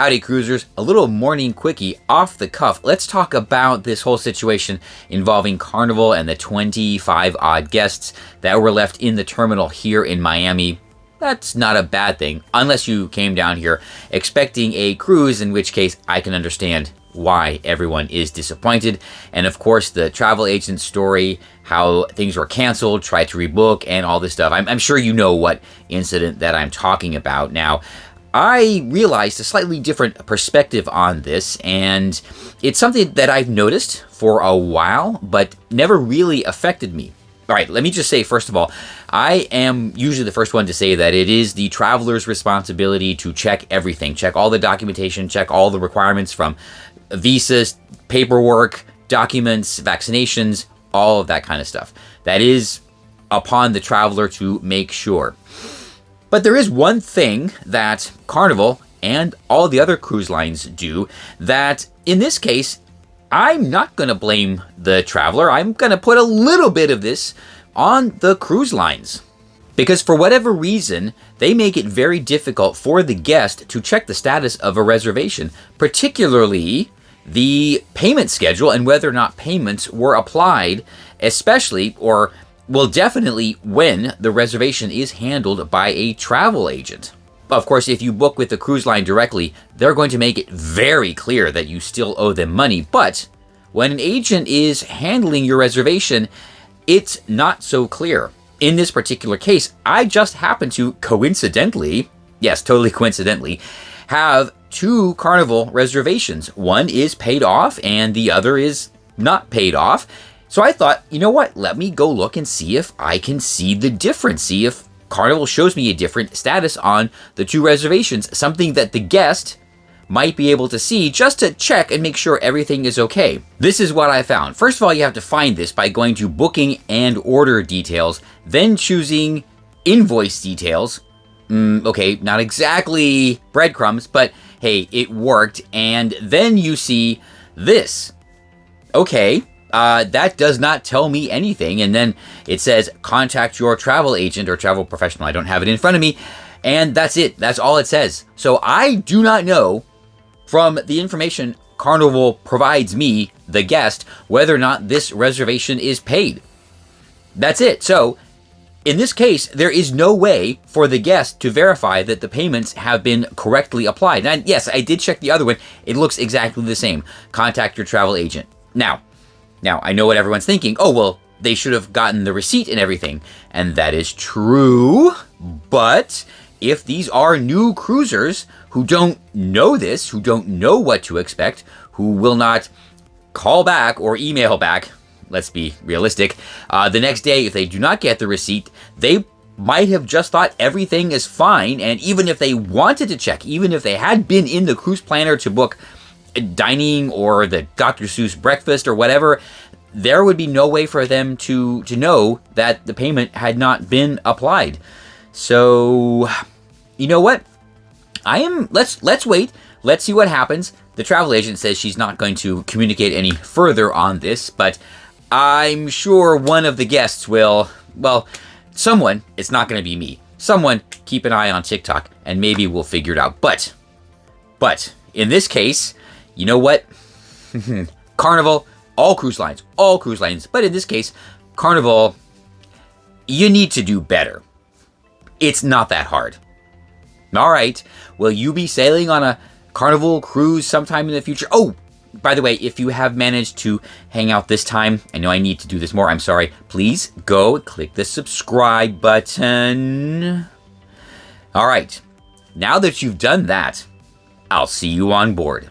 Howdy cruisers, a little morning quickie off the cuff. Let's talk about this whole situation involving Carnival and the 25 odd guests that were left in the terminal here in Miami. That's not a bad thing, unless you came down here expecting a cruise, in which case I can understand why everyone is disappointed. And of course, the travel agent story, how things were canceled, tried to rebook, and all this stuff. I'm sure you know what incident that I'm talking about. Now, I realized a slightly different perspective on this, and it's something that I've noticed for a while, but never really affected me. All right, let me just say, first of all, I am usually the first one to say that it is the traveler's responsibility to check everything, check all the documentation, check all the requirements from visas, paperwork, documents, vaccinations, all of that kind of stuff. That is upon the traveler to make sure. But there is one thing that Carnival and all the other cruise lines do that, in this case, I'm not going to blame the traveler. I'm going to put a little bit of this on the cruise lines. Because for whatever reason, they make it very difficult for the guest to check the status of a reservation, particularly the payment schedule and whether or not payments were applied, especially, or well, definitely when the reservation is handled by a travel agent. Of course, if you book with the cruise line directly, they're going to make it very clear that you still owe them money. But when an agent is handling your reservation, it's not so clear. In this particular case, I just happen to coincidentally, yes, totally coincidentally, have two Carnival reservations. One is paid off and the other is not paid off. So I thought, you know what, let me go look and see if I can see the difference, see if Carnival shows me a different status on the two reservations, something that the guest might be able to see just to check and make sure everything is okay. This is what I found. First of all, you have to find this by going to booking and order details, then choosing invoice details. Okay, not exactly breadcrumbs, but hey, it worked. And then you see this. Okay. That does not tell me anything. And then it says, contact your travel agent or travel professional. I don't have it in front of me. And that's it. That's all it says. So I do not know from the information Carnival provides me, the guest, whether or not this reservation is paid. That's it. So in this case, there is no way for the guest to verify that the payments have been correctly applied. And yes, I did check the other one. It looks exactly the same. Contact your travel agent. Now, I know what everyone's thinking. Oh, well, they should have gotten the receipt and everything. And that is true. But if these are new cruisers who don't know this, who don't know what to expect, who will not call back or email back, let's be realistic, the next day, if they do not get the receipt, they might have just thought everything is fine. And even if they wanted to check, even if they had been in the cruise planner to book dining or the Dr. Seuss breakfast or whatever, there would be no way for them to know that the payment had not been applied. So, you know what? Let's wait. Let's see what happens. The travel agent says she's not going to communicate any further on this, but I'm sure one of the guests will, well, someone, it's not going to be me. Someone keep an eye on TikTok and maybe we'll figure it out. But in this case, you know what? Carnival, all cruise lines, but in this case, Carnival, you need to do better. It's not that hard. All right, will you be sailing on a Carnival cruise sometime in the future? Oh, by the way, if you have managed to hang out this time, I know I need to do this more, I'm sorry, please go click the subscribe button. All right, now that you've done that, I'll see you on board.